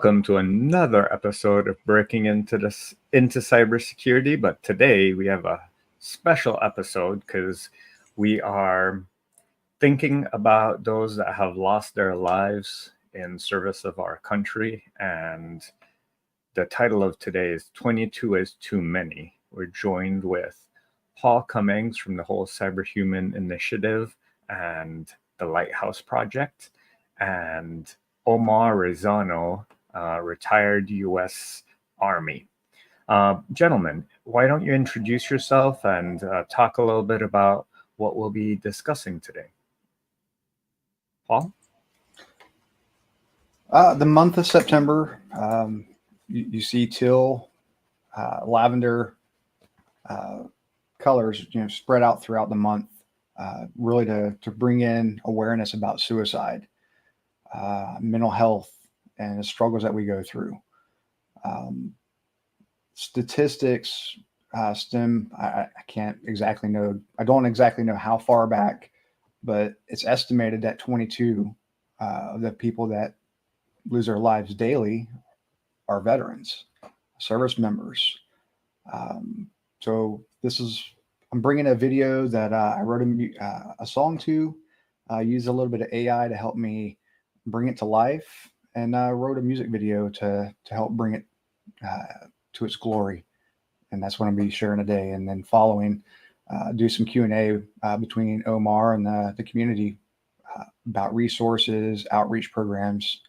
Welcome to another episode of Breaking into Cybersecurity. But today we have a special episode because we are thinking about those that have lost their lives in service of our country. And the title of today is 22 is Too Many. We're joined with Paul Cummings from the Whole Cyberhuman Initiative and the Lighthouse Project, and Omar Rezano, retired U.S. Army. Gentlemen, why don't you introduce yourself and talk a little bit about what we'll be discussing today? Paul? The month of September, you see teal, lavender colors, spread out throughout the month, really to bring in awareness about suicide, mental health, and the struggles that we go through. Statistics stem, I can't exactly know. I don't exactly know how far back, but it's estimated that 22 of the people that lose their lives daily are veterans, service members. So I'm bringing a video that I wrote a song to, used a little bit of AI to help me bring it to life, and wrote a music video to help bring it to its glory. And that's what I'm going to be sharing today. And then following, do some Q&A between Omar and the community about resources, outreach programs,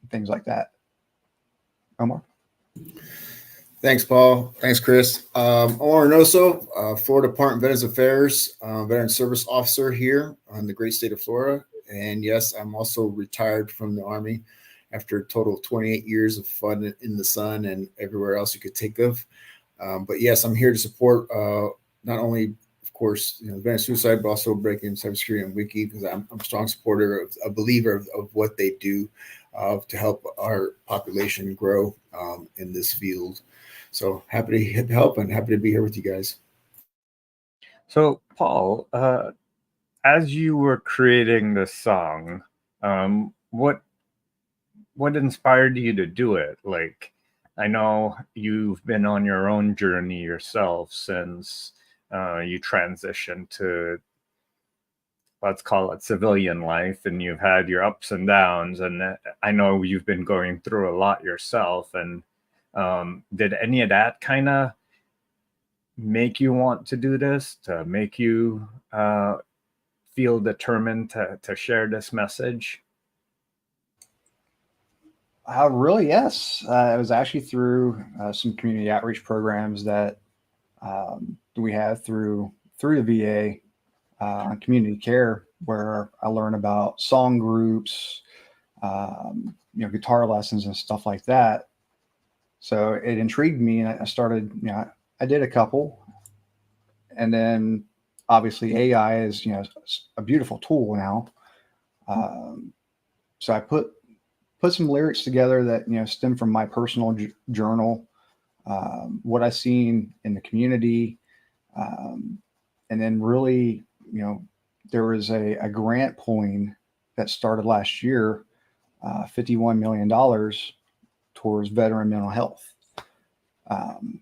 things like that. Omar? Thanks, Paul. Thanks, Chris. Omar Reynoso, Florida Department of Veterans Affairs, Veteran Service Officer here in the great state of Florida. And yes, I'm also retired from the Army after a total of 28 years of fun in the sun and everywhere else you could think of. But yes, I'm here to support not only, of course, veteran suicide, but also Breaking Cybersecurity and Wiki, because I'm a strong supporter, a believer of what they do to help our population grow in this field. So happy to help and happy to be here with you guys. So, Paul, as you were creating this song, what inspired you to do it? Like, I know you've been on your own journey yourself since you transitioned to, let's call it, civilian life, and you've had your ups and downs. And I know you've been going through a lot yourself. And did any of that kind of make you want to do this, to make you feel determined to share this message? Really, yes. It was actually through some community outreach programs that we have through the VA on community care, where I learned about song groups, guitar lessons and stuff like that. So it intrigued me, and I started, I did a couple, and then obviously AI is, a beautiful tool now. So I put some lyrics together that, stem from my personal journal, what I've seen in the community. And then really, there was a grant pulling that started last year, $51 million towards veteran mental health. And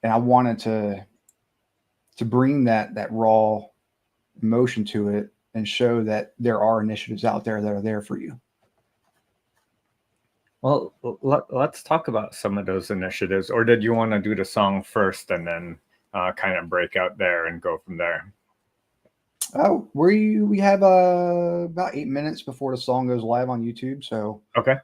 I wanted to bring that raw emotion to it and show that there are initiatives out there that are there for you. Well, let's talk about some of those initiatives. Or did you want to do the song first and then kind of break out there and go from there? Oh, we have about 8 minutes before the song goes live on YouTube. So okay.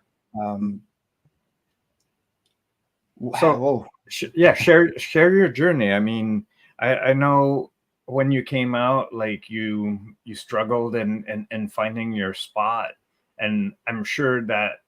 Share your journey. I mean, I know when you came out, like you struggled in finding your spot, and I'm sure that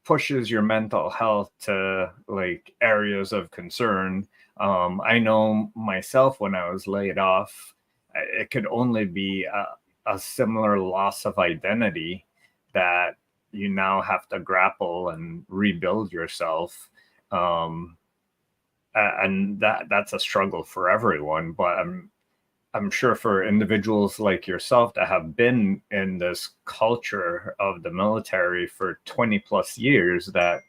pushes your mental health to like areas of concern. I know myself, when I was laid off, it could only be a similar loss of identity that you now have to grapple and rebuild yourself. And that's a struggle for everyone. But I'm sure for individuals like yourself that have been in this culture of the military for 20 plus years, that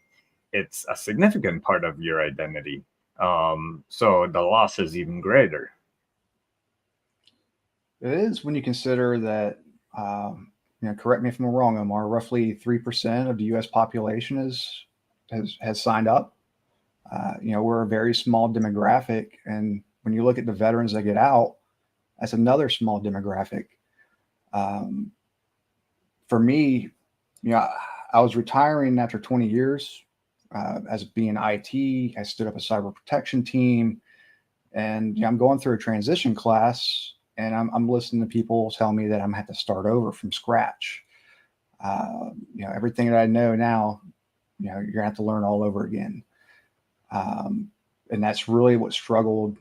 it's a significant part of your identity. So the loss is even greater. It is when you consider that, correct me if I'm wrong, Omar, roughly 3% of the U.S. population has signed up. We're a very small demographic. And when you look at the veterans that get out, that's another small demographic. For me, I was retiring after 20 years as being IT. I stood up a cyber protection team, and I'm going through a transition class, and I'm listening to people tell me that I'm gonna have to start over from scratch. Everything that I know now, you're gonna have to learn all over again. And that's really what struggled,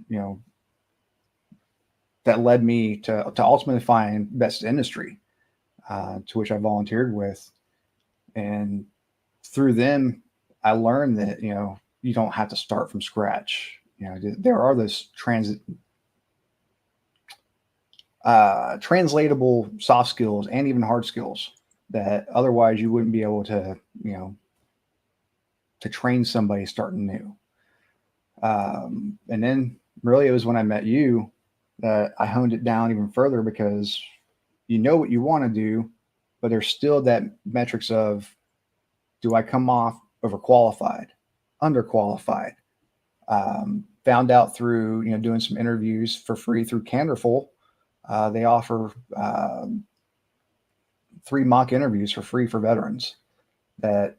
that led me to ultimately find Best Industry, to which I volunteered with. And through them, I learned that, you don't have to start from scratch. There are those translatable soft skills and even hard skills that otherwise you wouldn't be able to, to train somebody starting new. And then really it was when I met you that I honed it down even further, because you know what you want to do, but there's still that metrics of, do I come off overqualified, underqualified? Found out through, doing some interviews for free through Canderful. They offer 3 mock interviews for free for veterans, that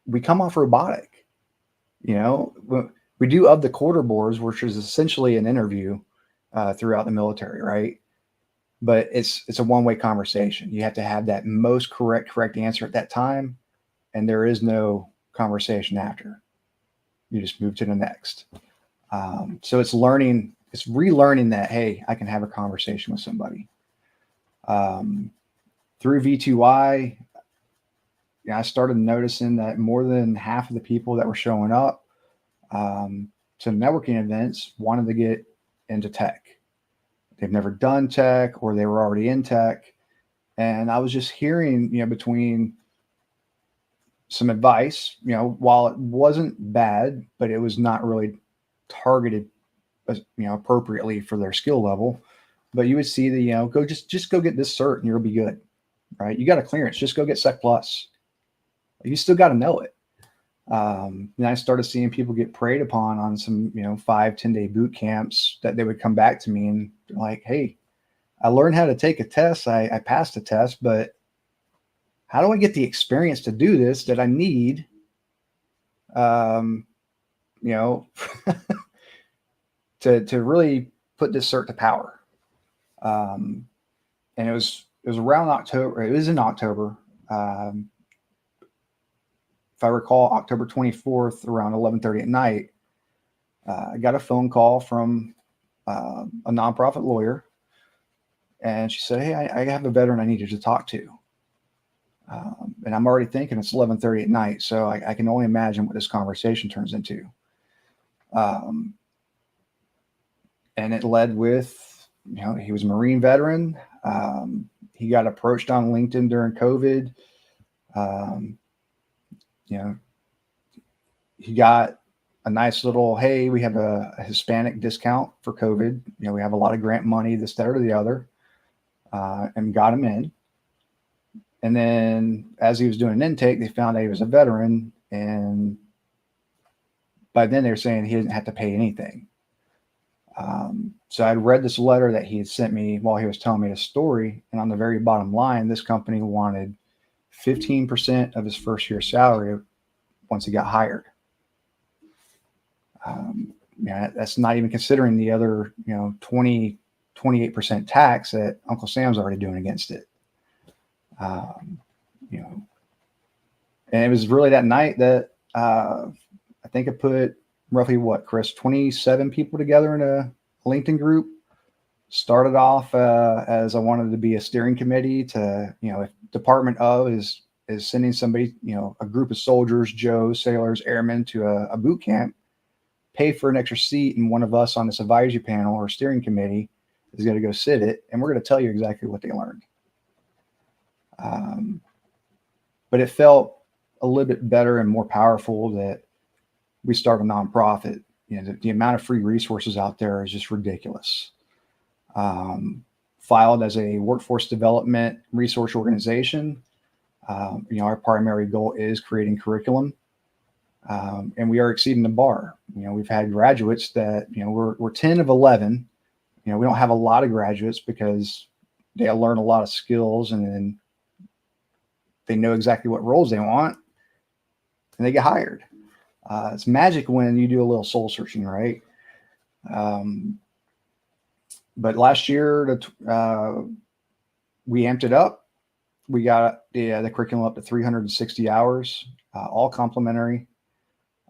we come off robotic. We do of the quarter boards, which is essentially an interview throughout the military, right? But it's a one-way conversation. You have to have that most correct answer at that time, and there is no conversation after. You just move to the next. So it's relearning that, hey, I can have a conversation with somebody. Through V2I, I started noticing that more than half of the people that were showing up to networking events wanted to get into tech. They've never done tech, or they were already in tech. And I was just hearing, between some advice, while it wasn't bad, but it was not really targeted, appropriately for their skill level. But you would see the, go just go get this cert and you'll be good, right? You got a clearance, just go get Sec Plus. You still got to know it. And I started seeing people get preyed upon on some, 5-10 day boot camps, that they would come back to me and like, hey, I learned how to take a test. I passed the test, but how do I get the experience to do this that I need? To really put this cert to power. And it was around October. It was in October. If I recall, October 24th, around 11:30 at night, I got a phone call from a nonprofit lawyer, and she said, "Hey, I have a veteran I need you to talk to." And I'm already thinking it's 11:30 at night, so I can only imagine what this conversation turns into. And it led with, he was a Marine veteran. He got approached on LinkedIn during COVID. He got a nice little, hey, we have a Hispanic discount for COVID. We have a lot of grant money, this, that, or the other, and got him in. And then as he was doing an intake, they found out he was a veteran. And by then they were saying he didn't have to pay anything. So I'd read this letter that he had sent me while he was telling me his story. And on the very bottom line, this company wanted 15% of his first year salary once he got hired. That's not even considering the other, 28% tax that Uncle Sam's already doing against it. And it was really that night that I think I put roughly, Chris, 27 people together in a LinkedIn group. Started off as I wanted to be a steering committee to, if Department of is sending somebody, a group of soldiers, Joes, sailors, airmen to a boot camp, pay for an extra seat and one of us on this advisory panel or steering committee, is going to go sit it, and we're going to tell you exactly what they learned. But it felt a little bit better and more powerful that we start a nonprofit. The amount of free resources out there is just ridiculous. Filed as a workforce development resource organization. Our primary goal is creating curriculum, and we are exceeding the bar. We've had graduates that, we're 10 of 11. We don't have a lot of graduates because they learn a lot of skills, and then they know exactly what roles they want, and they get hired. It's magic when you do a little soul searching, right? But last year, we amped it up. We got the curriculum up to 360 hours, all complimentary.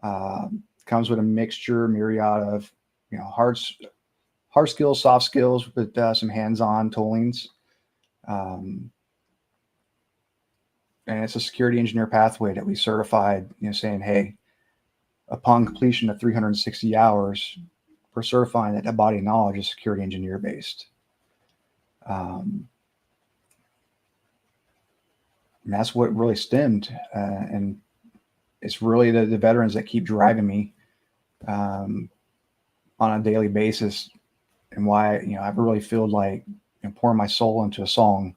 Comes with a myriad of hard skills, soft skills, with some hands-on toolings. And it's a security engineer pathway that we certified, saying, hey, upon completion of 360 hours, we're certifying that body of knowledge is security engineer based. And that's what really stemmed. And it's really the veterans that keep driving me on a daily basis, and why, I really feel like pouring my soul into a song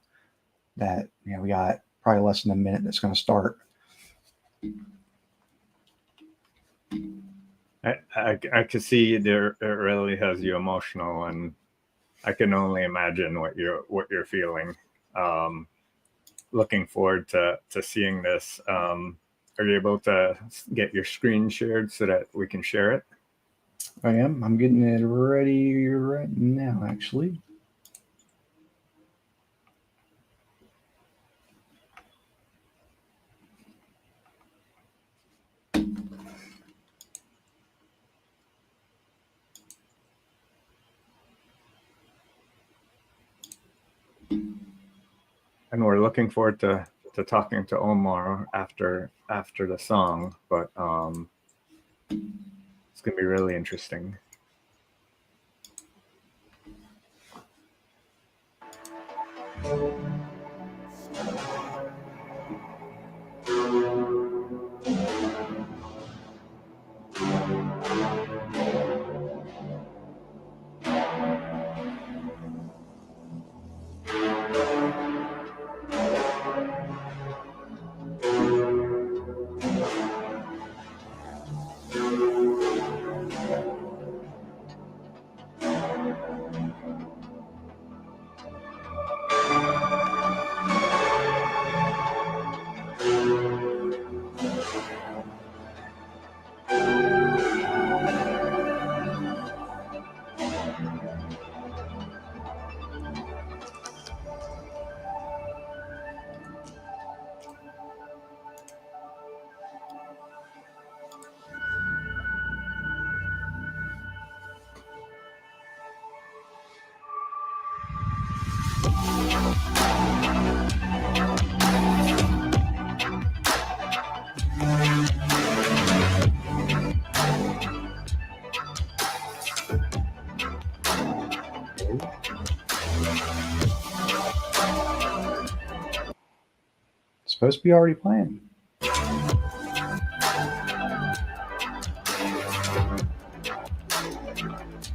that, we got probably less than a minute that's going to start. I could see there, it really has you emotional, and I can only imagine what you're feeling. Looking forward to seeing this. Are you able to get your screen shared so that we can share it? I am. I'm getting it ready right now, actually. And we're looking forward to talking to Omar after the song, but it's gonna be really interesting. Supposed to be already playing.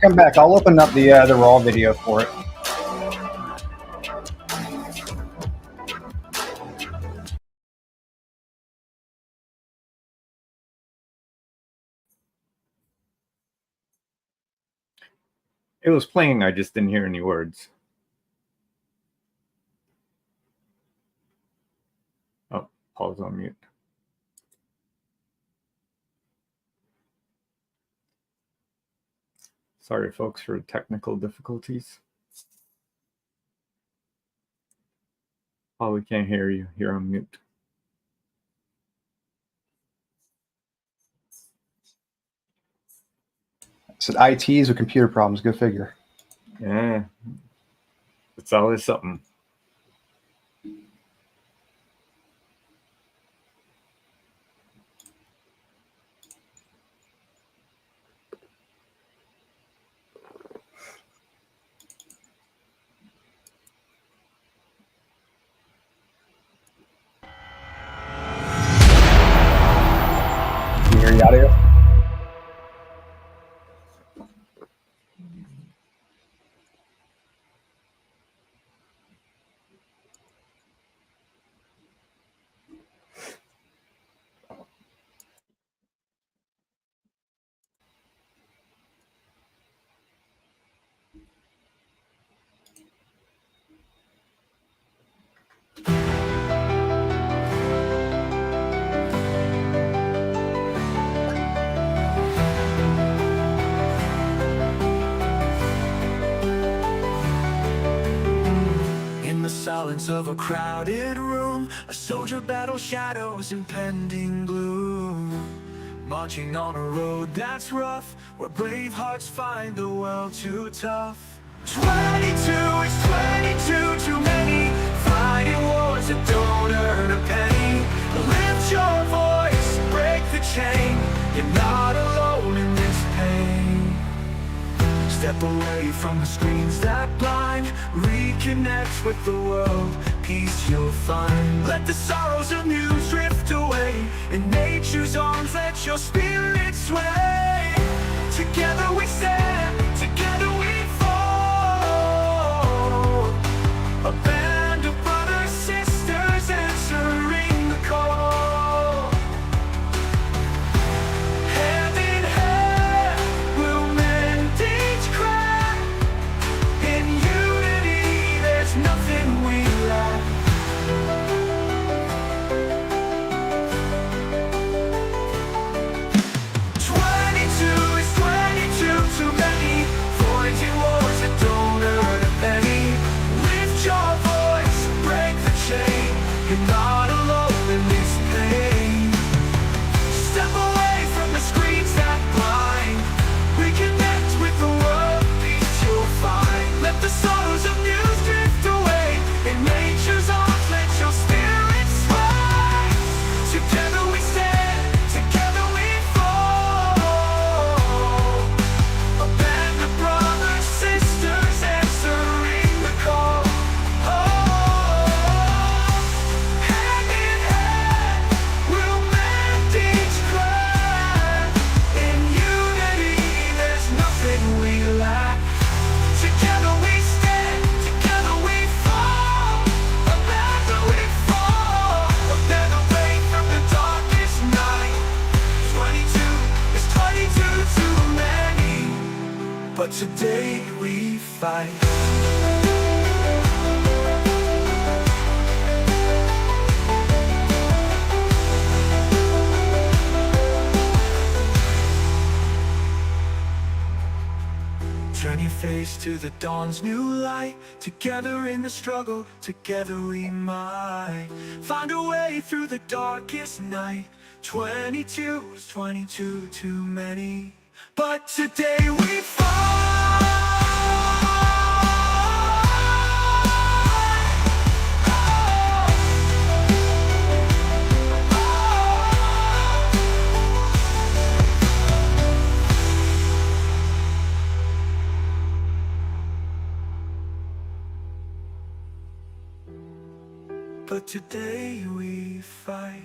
Come back. I'll open up the raw video for it. It was playing, I just didn't hear any words. Oh, Paul's on mute. Sorry, folks, for technical difficulties. Paul, we can't hear you. You're on mute. So ITs with computer problems. Go figure. Yeah, it's always something. you audio? In the silence of a crowded room, a soldier battles shadows impending gloom, marching on a road that's rough, where brave hearts find the world too tough. 22 is 22 too many, fighting wars that don't earn a penny. Lift your voice, break the chain, you're not alone in this pain. Step away from the screens that blind, reconnect with the world, peace you'll find. Let the sorrows of news drift away, in nature's arms let your spirit sway. Together we stand, together we fall, a band of brothers, sisters answering the call. Hand in hand, we'll mend each crack. In unity, there's nothing we lack. Too many, fighting wars that don't earn a penny. Lift your voice, break the chain, you're not alone in this pain. Step away from the screens that blind, reconnect with the world, peace you'll find. Let the sorrows of news drift away, in nature's arms let your spirit sway. Together we stand, together we fall, a band of brothers, sisters answering the call. Oh, hand in hand, we'll mend each crack. In unity, there's nothing we lack. Together we stand, together we fall, a band that we fall, a band away from the darkest night. 22 is 22 too many, but today we fight. Turn your face to the dawn's new light. Together in the struggle, together we might find a way through the darkest night. 22 is 22 too many, but today we fight. But today we fight.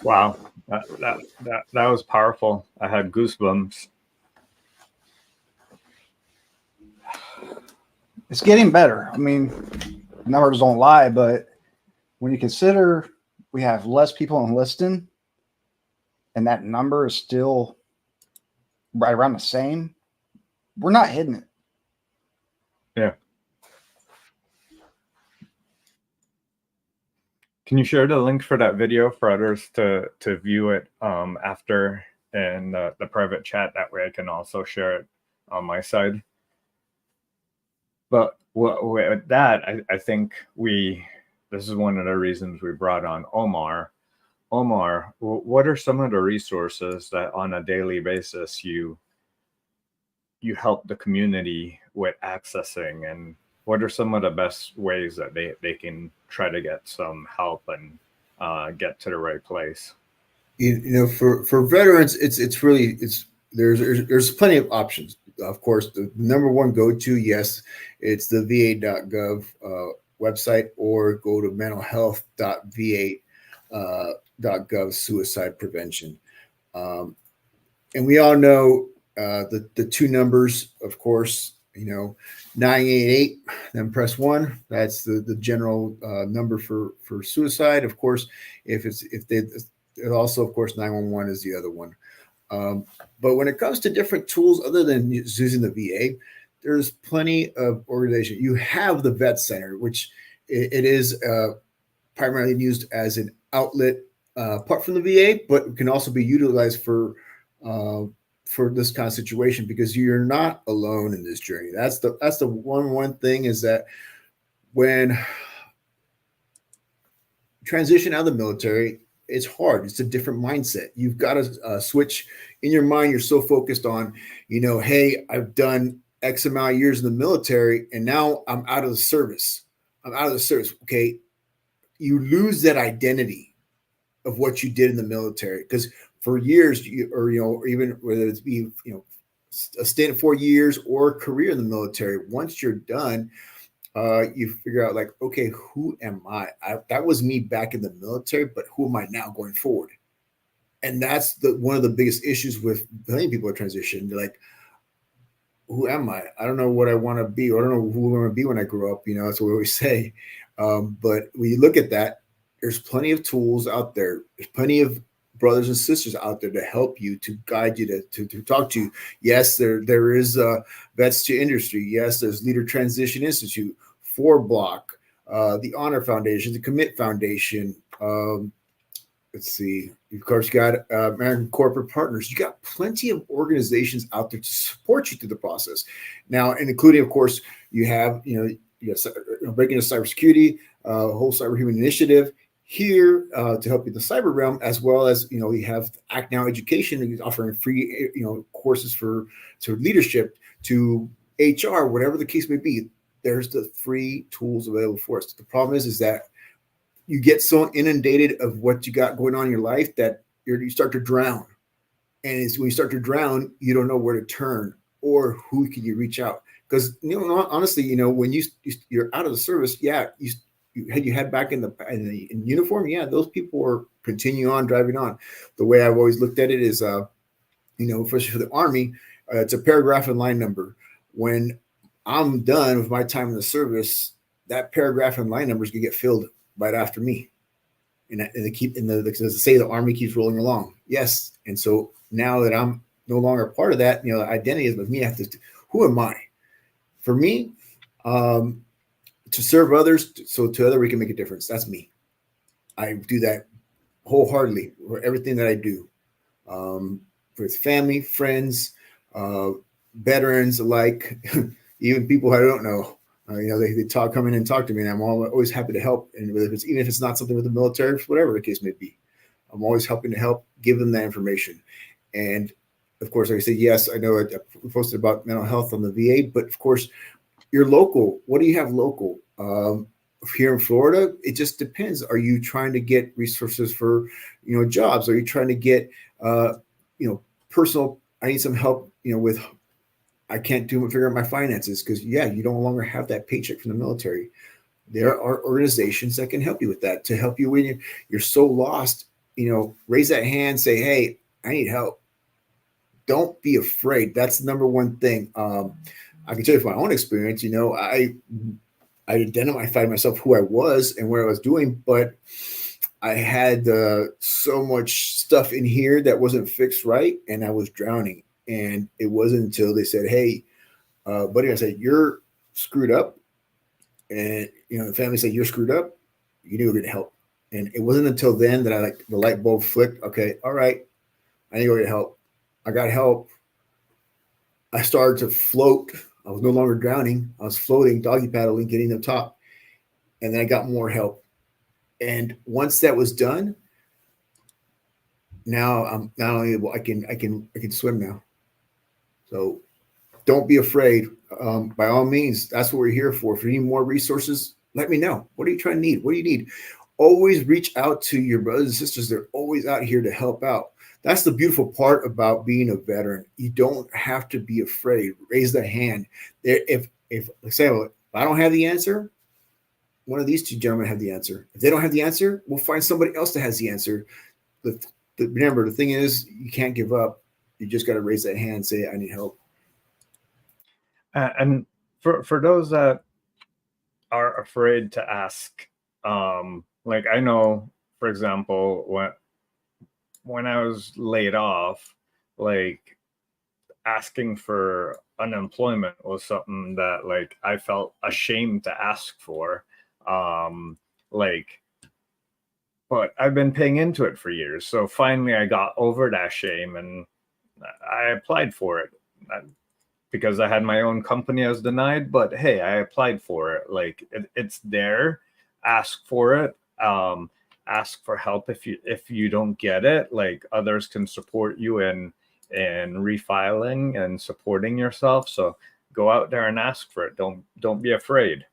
Wow, that was powerful. I had goosebumps. It's getting better. I mean, numbers don't lie, but when you consider we have less people enlisting and that number is still right around the same, we're not hitting it. Yeah. Can you share the link for that video for others to view it after in the private chat? That way I can also share it on my side. But with that, I think this is one of the reasons we brought on Omar. Omar, what are some of the resources that on a daily basis you you help the community with accessing, and what are some of the best ways that they can try to get some help and get to the right place? For veterans, it's really there's plenty of options. Of course, the number one go to, yes, it's the va.gov website, or go to mentalhealth.va.gov suicide prevention. And we all know the two numbers, of course, 988, then press 1. That's the general number for suicide. Of course, if they also, of course, 911 is the other one. But when it comes to different tools other than using the VA, there's plenty of organization. You have the Vet Center, which it is primarily used as an outlet apart from the VA, but can also be utilized for this kind of situation, because you're not alone in this journey. That's the one thing, is that when transition out of the military, it's hard. It's a different mindset. You've got to switch in your mind. You're so focused on, hey, I've done X amount of years in the military, and now I'm out of the service. Okay. You lose that identity of what you did in the military, because for years, or even whether it's be, a stint of 4 years or a career in the military, once you're done, you figure out, like, okay, who am I? That was me back in the military, but who am I now going forward? And that's one of the biggest issues with many people in transition. They're like, who am I? I don't know what I want to be, or I don't know who I want to be when I grow up. That's what we always say. But when you look at that, there's plenty of tools out there. There's plenty of brothers and sisters out there to help you, to guide you, to talk to you. Yes, there is Vets to Industry. Yes, there's Leader Transition Institute, 4Block, the Honor Foundation, the Commit Foundation. Let's see. Of course, you got American Corporate Partners. You got plenty of organizations out there to support you through the process. Now, and including, of course, you have Breaking into Cybersecurity, whole Cyber Human Initiative here to help you in the cyber realm, as well as we have Act Now Education, offering free courses to leadership, to HR, whatever the case may be. There's the free tools available for us. The problem is that you get so inundated of what you got going on in your life that you start to drown. And it's when you start to drown, you don't know where to turn or who can you reach out. Because honestly, when you're out of the service, yeah, you head back in uniform, yeah, those people are continue on driving on. The way I've always looked at it is, especially for the Army, it's a paragraph and line number. When I'm done with my time in the service, that paragraph and line number is going to get filled right after me. And they keep the Army keeps rolling along. Yes. And so now that I'm no longer part of that, the identity is with me. I have to, who am I? For me, to serve others, so to others we can make a difference. That's me. I do that wholeheartedly for everything that I do, with family, friends, veterans alike, even people I don't know. They come in and talk to me, and I'm always happy to help. And even if it's not something with the military, whatever the case may be, I'm always helping to help give them that information. And of course, like I said, yes, I know I posted about mental health on the VA, but of course, you're local. What do you have local? Here in Florida, it just depends. Are you trying to get resources for, jobs? Are you trying to get, personal? I need some help, with. I can't figure out my finances because, yeah, you no longer have that paycheck from the military. There are organizations that can help you with that, to help you when you're so lost. Raise that hand, say, hey, I need help. Don't be afraid. That's the number one thing. I can tell you from my own experience, I identified myself who I was and what I was doing, but I had so much stuff in here that wasn't fixed right, and I was drowning. And it wasn't until they said, hey, buddy, I said, you're screwed up. And, the family said, you're screwed up. You knew we were going to help. And it wasn't until then that the light bulb flicked. Okay, all right, I need to go get help. I got help. I started to float. I was no longer drowning. I was floating, doggy paddling, getting to the top. And then I got more help. And once that was done, now I'm not only able, I can swim now. So don't be afraid. By all means, that's what we're here for. If you need more resources, let me know. What are you trying to need? What do you need? Always reach out to your brothers and sisters. They're always out here to help out. That's the beautiful part about being a veteran. You don't have to be afraid. Raise the hand. If say, well, if I don't have the answer, one of these two gentlemen have the answer. If they don't have the answer, we'll find somebody else that has the answer. Remember, the thing is, you can't give up. You just got to raise that hand and say, I need help. And for those that are afraid to ask, like I know, for example, when I was laid off, like asking for unemployment was something that like I felt ashamed to ask for. Like, but I've been paying into it for years. So finally I got over that shame and I applied for it because I had my own company I was denied, but hey, I applied for it. Like it's there. Ask for it. Ask for help if you don't get it. Like others can support you in refiling and supporting yourself. So go out there and ask for it. Don't be afraid.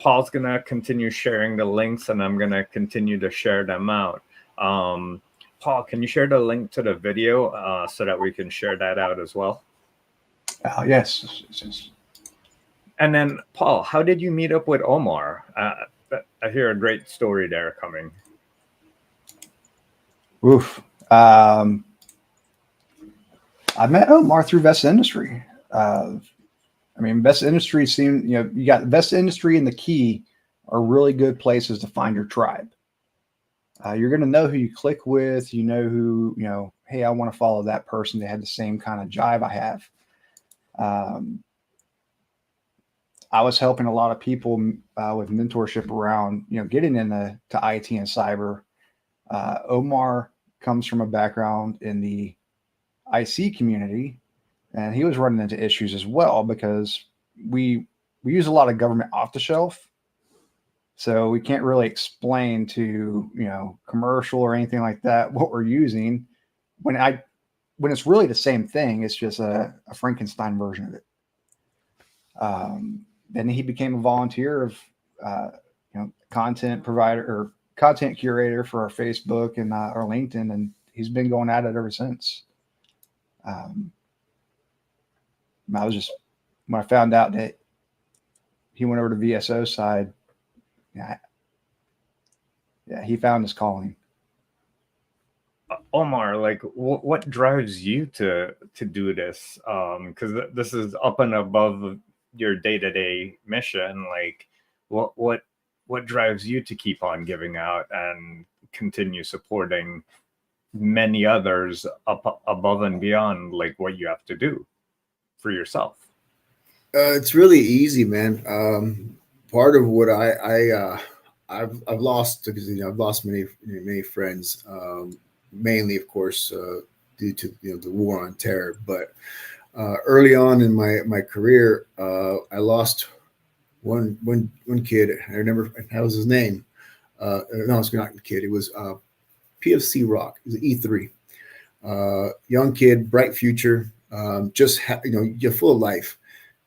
Paul's gonna continue sharing the links, and I'm gonna continue to share them out. Paul, can you share the link to the video so that we can share that out as well? Yes. And then, Paul, how did you meet up with Omar? I hear a great story there coming. Oof. I met Omar through Vest Industry. I mean, Vest Industry seemed, you got Vest Industry and the Key are really good places to find your tribe. You're going to know who you click with, who, hey, I want to follow that person. They had the same kind of jive I have. I was helping a lot of people with mentorship around, getting into IT and cyber. Omar comes from a background in the IC community, and he was running into issues as well because we use a lot of government off the shelf. So we can't really explain to, commercial or anything like that what we're using when it's really the same thing. It's just a Frankenstein version of it. Then he became a volunteer of, content provider or content curator for our Facebook and our LinkedIn, and he's been going at it ever since. I was just, when I found out that he went over to VSO side, he found his calling. Omar, like what drives you to do this? Because this is up and above your day-to-day mission. Like what drives you to keep on giving out and continue supporting many others up above and beyond like what you have to do for yourself? It's really easy, man. Part of what I've lost, because I've lost many friends, mainly of course due to the war on terror. But early on in my career, I lost one kid. I remember that was his name. No, it's not a kid. It was PFC Rock. It was E3. Young kid, bright future. You're full of life.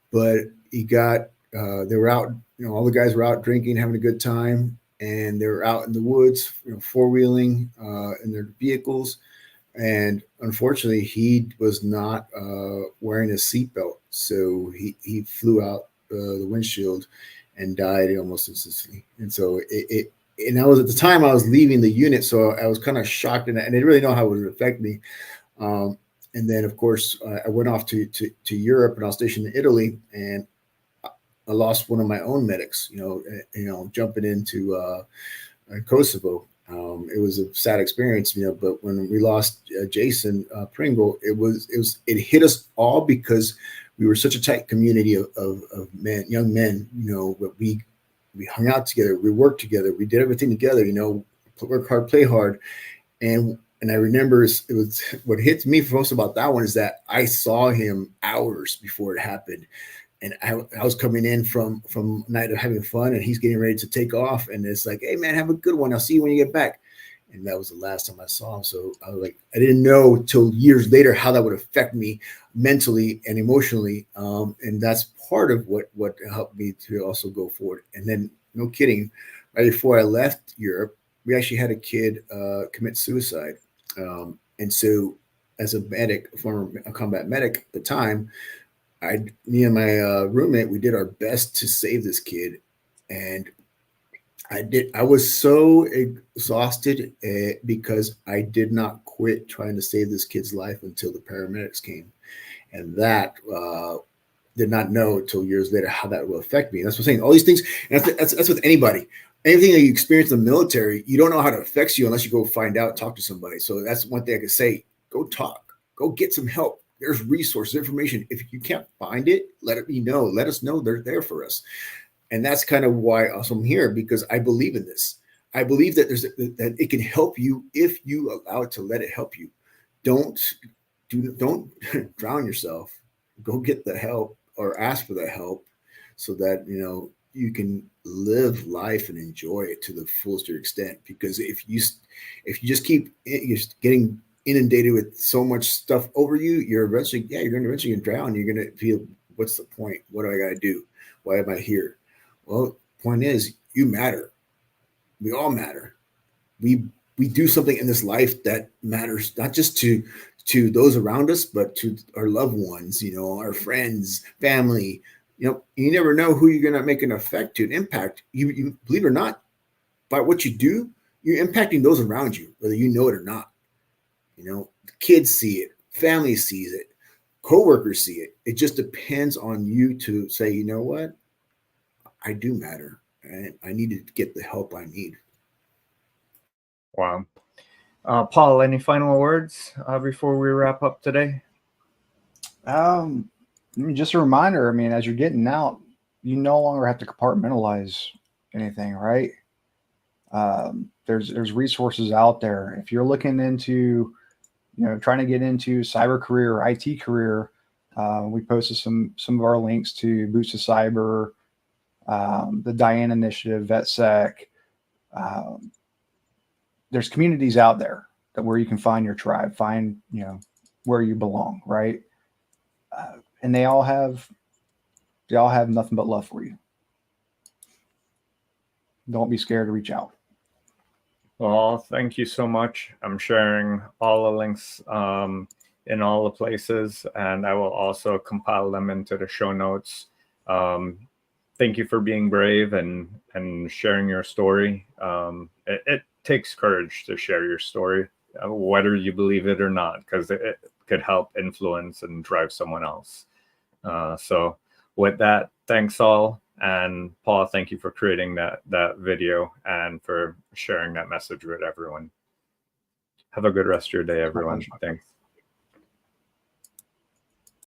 But he got, they were out, all the guys were out drinking, having a good time, and they were out in the woods, four-wheeling in their vehicles. And unfortunately, he was not wearing a seatbelt. So he flew out the windshield and died almost instantly. And so and I was, at the time I was leaving the unit, so I was kind of shocked, and I didn't really know how it would affect me. And then, of course, I went off to Europe, and I was stationed in Italy, and I lost one of my own medics, jumping into Kosovo. It was a sad experience, but when we lost Jason Pringle, it hit us all because we were such a tight community of men, young men, but we hung out together, we worked together, we did everything together, work hard, play hard. And I remember it was what hits me most about that one is that I saw him hours before it happened. And I was coming in from a night of having fun, and he's getting ready to take off. And it's like, hey, man, have a good one. I'll see you when you get back. And that was the last time I saw him. So I was like, I didn't know till years later how that would affect me mentally and emotionally. And that's part of what helped me to also go forward. And then, no kidding, right before I left Europe, we actually had a kid commit suicide. And so as a medic, a former combat medic at the time, me and my roommate, we did our best to save this kid. And I was so exhausted because I did not quit trying to save this kid's life until the paramedics came. And that did not know until years later how that will affect me. And that's what I'm saying. All these things, and that's with anybody. Anything that you experience in the military, you don't know how it affects you unless you go find out, talk to somebody. So that's one thing I could say. Go talk. Go get some help. There's resources, information. If you can't find it, let me know. Let us know they're there for us. And that's kind of why also I'm here, because I believe in this. I believe that that it can help you if you allow it to let it help you. Don't drown yourself. Go get the help or ask for the help so that you can live life and enjoy it to the fullest extent. Because if you just keep getting inundated with so much stuff over you, you're going to eventually drown. You're going to feel, what's the point? What do I got to do? Why am I here? Well, point is, you matter. We all matter. We do something in this life that matters, not just to those around us, but to our loved ones, our friends, family. You never know who you're going to make an effect to, an impact. You believe it or not, by what you do, you're impacting those around you, whether you know it or not. The kids see it, family sees it, coworkers see it. It just depends on you to say, you know what? I do matter, and I need to get the help I need. Wow. Paul, any final words before we wrap up today? Just a reminder, as you're getting out, you no longer have to compartmentalize anything, right? There's resources out there. If you're looking into, trying to get into cyber career or IT career, we posted some of our links to Boots to Cyber, the Diane Initiative, VetSec. There's communities out there where you can find your tribe, find where you belong, right? And they all have nothing but love for you. Don't be scared to reach out. Well, thank you so much. I'm sharing all the links in all the places, and I will also compile them into the show notes. Thank you for being brave and sharing your story. It takes courage to share your story, whether you believe it or not, because it could help influence and drive someone else. So with that, thanks all. And Paul, thank you for creating that video and for sharing that message with everyone. Have a good rest of your day, everyone. Thanks.